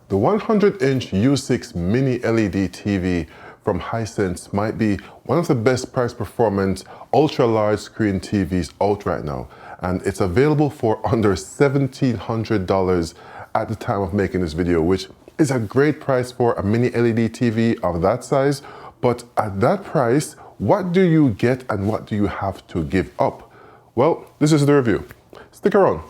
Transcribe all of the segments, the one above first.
The 100-inch U6 mini LED TV from Hisense might be one of the best price performance ultra large screen TVs out right now, and it's available for under $1,700 at the time of making this video, which is a great price for a mini LED TV of that size. But at that price, what do you get and what do you have to give up? Well, this is the review. Stick around.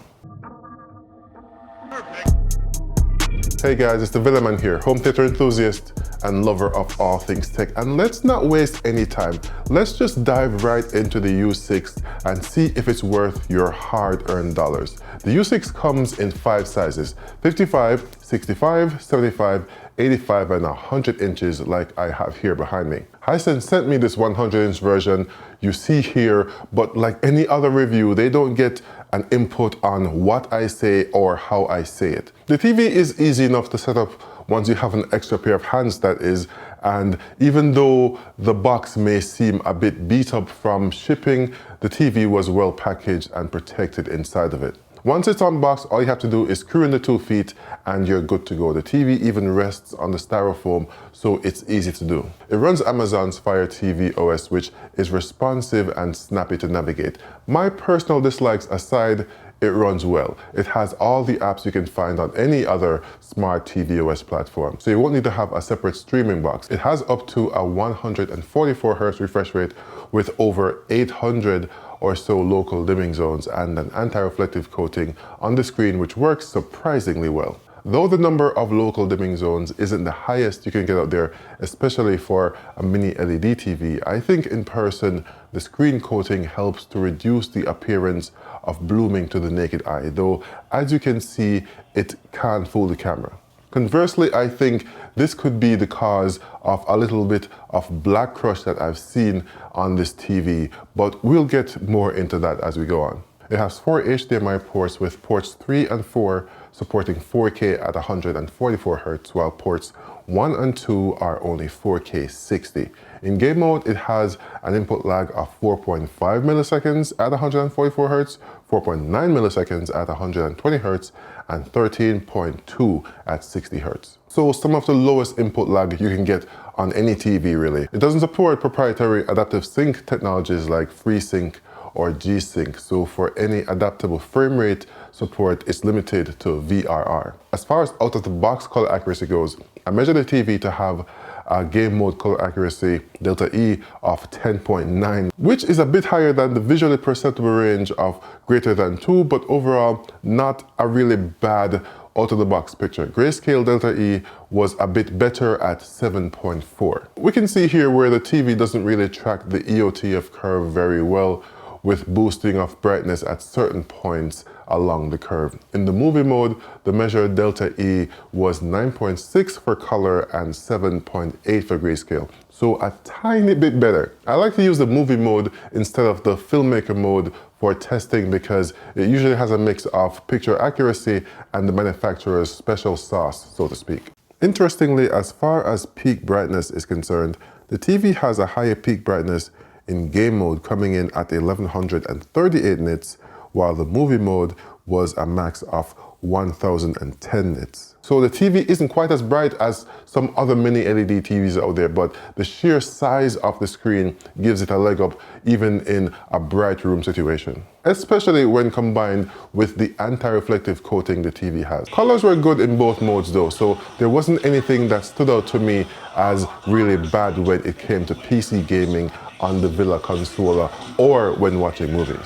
Hey guys, it's the Villaman here, home theater enthusiast and lover of all things tech. And let's not waste any time. Let's just dive right into the U6 and see if it's worth your hard-earned dollars. The U6 comes in 5 sizes: 55, 65, 75, 85, and 100 inches like I have here behind me. Hisense sent me this 100-inch version you see here, but like any other review, they don't get an input on what I say or how I say it. The TV is easy enough to set up once you have an extra pair of hands, that is, and even though the box may seem a bit beat up from shipping, the TV was well packaged and protected inside of it. Once it's unboxed, all you have to do is screw in the 2 feet and you're good to go. The TV even rests on the styrofoam, so it's easy to do. It runs Amazon's Fire TV OS, which is responsive and snappy to navigate. My personal dislikes aside, it runs well. It has all the apps you can find on any other smart TV OS platform, so you won't need to have a separate streaming box. It has up to a 144 Hz refresh rate with over 800 or so local dimming zones and an anti-reflective coating on the screen, which works surprisingly well. Though the number of local dimming zones isn't the highest you can get out there, especially for a mini LED TV, I think in person the screen coating helps to reduce the appearance of blooming to the naked eye, though as you can see, it can fool the camera. Conversely, I think this could be the cause of a little bit of black crush that I've seen on this TV, but we'll get more into that as we go on. It has 4 HDMI ports, with ports 3 and 4 supporting 4K at 144 Hz, while ports 1 and 2 are only 4K 60. In game mode, it has an input lag of 4.5 milliseconds at 144 Hz, 4.9 milliseconds at 120 Hz, and 13.2 at 60 Hz. So some of the lowest input lag you can get on any TV really. It doesn't support proprietary adaptive sync technologies like FreeSync or G-Sync, so for any adaptable frame rate support, it's limited to VRR. As far as out-of-the-box color accuracy goes, I measured the TV to have a game mode color accuracy delta E of 10.9, which is a bit higher than the visually perceptible range of greater than 2, but overall not a really bad out-of-the-box picture. Grayscale delta E was a bit better at 7.4. We can see here where the TV doesn't really track the EOTF curve very well, with boosting of brightness at certain points along the curve. In the movie mode, the measured delta E was 9.6 for color and 7.8 for grayscale, so a tiny bit better. I like to use the movie mode instead of the filmmaker mode for testing because it usually has a mix of picture accuracy and the manufacturer's special sauce, so to speak. Interestingly, as far as peak brightness is concerned, the TV has a higher peak brightness in game mode, coming in at 1138 nits, while the movie mode was a max of 1010 nits. So the TV isn't quite as bright as some other mini LED TVs out there, but the sheer size of the screen gives it a leg up even in a bright room situation, especially when combined with the anti-reflective coating the TV has. Colors were good in both modes though, so there wasn't anything that stood out to me as really bad when it came to PC gaming on the Villa consola or when watching movies.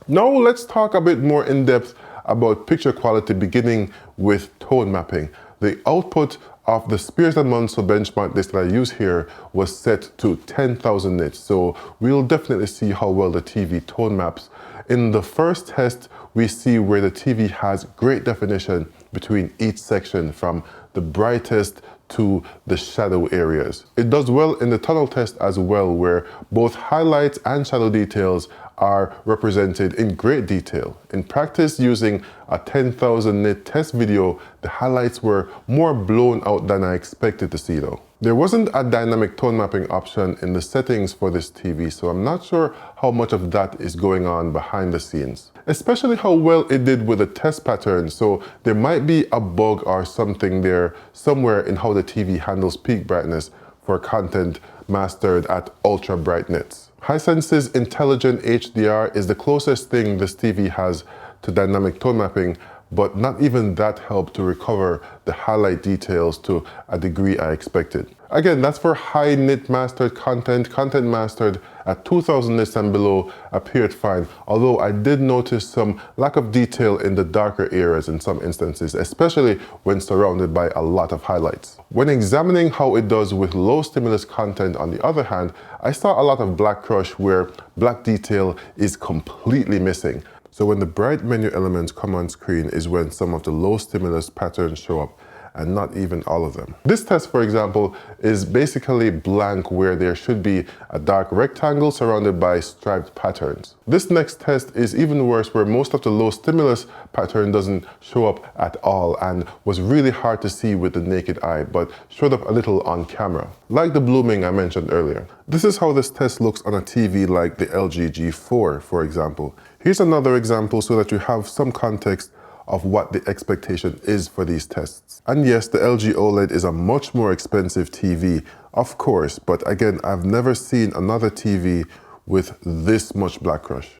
Now let's talk a bit more in depth about picture quality, beginning with tone mapping. The output of the Spears & Munsell benchmark disc that I use here was set to 10,000 nits, so we'll definitely see how well the TV tone maps. In the first test, we see where the TV has great definition between each section, from the brightest to the shadow areas. It does well in the tunnel test as well, where both highlights and shadow details are represented in great detail. In practice, using a 10,000 nit test video, the highlights were more blown out than I expected to see though. There wasn't a dynamic tone mapping option in the settings for this TV, so I'm not sure how much of that is going on behind the scenes. Especially how well it did with the test pattern, so there might be a bug or something there somewhere in how the TV handles peak brightness for content mastered at ultra bright nits. Hisense's intelligent HDR is the closest thing this TV has to dynamic tone mapping, but not even that helped to recover the highlight details to a degree I expected. Again, that's for high nit mastered content. Content mastered at 2000 nits and below appeared fine, although I did notice some lack of detail in the darker areas in some instances, especially when surrounded by a lot of highlights. When examining how it does with low stimulus content, on the other hand, I saw a lot of black crush where black detail is completely missing. So when the bright menu elements come on screen is when some of the low stimulus patterns show up, and not even all of them. This test, for example, is basically blank where there should be a dark rectangle surrounded by striped patterns. This next test is even worse where most of the low stimulus pattern doesn't show up at all and was really hard to see with the naked eye, but showed up a little on camera, like the blooming I mentioned earlier. This is how this test looks on a TV like the LG G4, for example. Here's another example so that you have some context of what the expectation is for these tests. And yes, the LG OLED is a much more expensive TV, of course, but again, I've never seen another TV with this much black crush.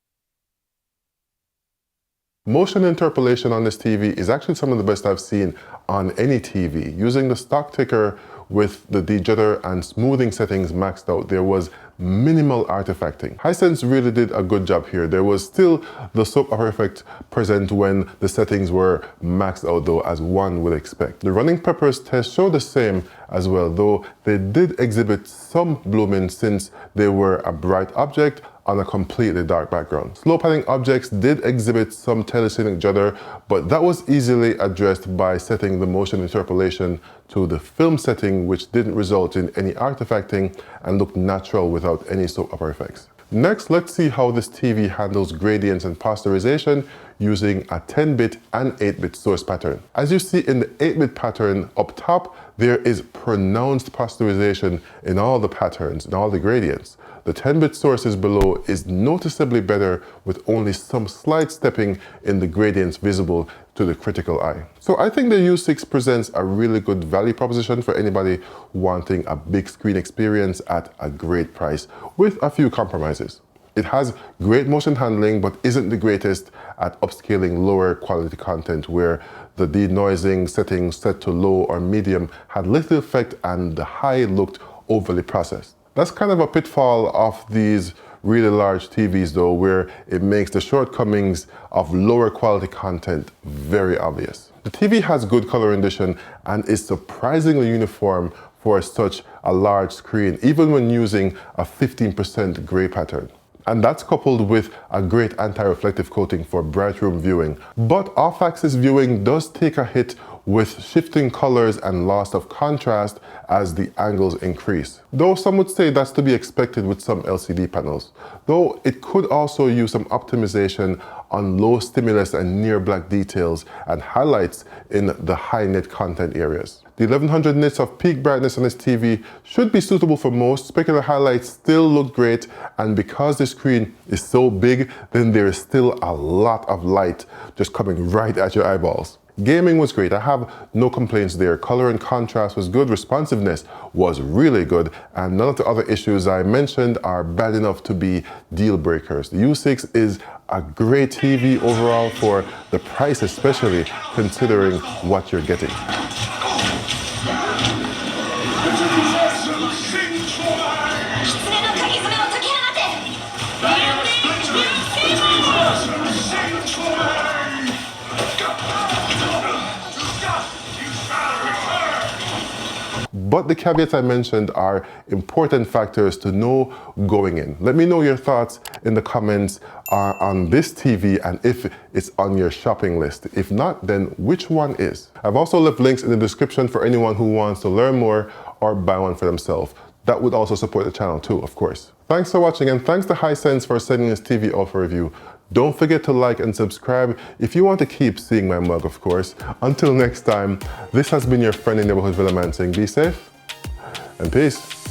Motion interpolation on this TV is actually some of the best I've seen on any TV. Using the stock ticker with the de-jitter and smoothing settings maxed out, there was minimal artifacting. Hisense really did a good job here. There was still the soap opera effect present when the settings were maxed out though, as one would expect. The running peppers test showed the same as well, though they did exhibit some blooming since they were a bright object on a completely dark background. Slow panning objects did exhibit some telescenic judder, but that was easily addressed by setting the motion interpolation to the film setting, which didn't result in any artifacting and looked natural without any soap opera effects. Next, let's see how this TV handles gradients and posterization using a 10-bit and 8-bit source pattern. As you see in the 8-bit pattern up top, there is pronounced posterization in all the patterns, in all the gradients. The 10-bit sources below is noticeably better with only some slight stepping in the gradients visible to the critical eye. So I think the U6 presents a really good value proposition for anybody wanting a big screen experience at a great price with a few compromises. It has great motion handling, but isn't the greatest at upscaling lower quality content where the denoising settings set to low or medium had little effect and the high looked overly processed. That's kind of a pitfall of these really large TVs though, where it makes the shortcomings of lower quality content very obvious. The TV has good color rendition and is surprisingly uniform for such a large screen, even when using a 15% gray pattern. And that's coupled with a great anti-reflective coating for bright room viewing. But off-axis viewing does take a hit with shifting colors and loss of contrast as the angles increase. Though some would say that's to be expected with some LCD panels. Though it could also use some optimization on low stimulus and near black details and highlights in the high nit content areas. The 1100 nits of peak brightness on this TV should be suitable for most. Specular highlights still look great, and because the screen is so big, then there is still a lot of light just coming right at your eyeballs. Gaming was great, I have no complaints there. Color and contrast was good, responsiveness was really good, and none of the other issues I mentioned are bad enough to be deal breakers. The U6 is a great TV overall for the price, especially considering what you're getting. But the caveats I mentioned are important factors to know going in. Let me know your thoughts in the comments on this TV and if it's on your shopping list. If not, then which one is? I've also left links in the description for anyone who wants to learn more or buy one for themselves. that would also support the channel too, of course. Thanks for watching, and thanks to Hisense for sending this TV out for review. Don't forget to like and subscribe if you want to keep seeing my mug, of course. Until next time, this has been your friendly neighborhood Villaman saying be safe and peace.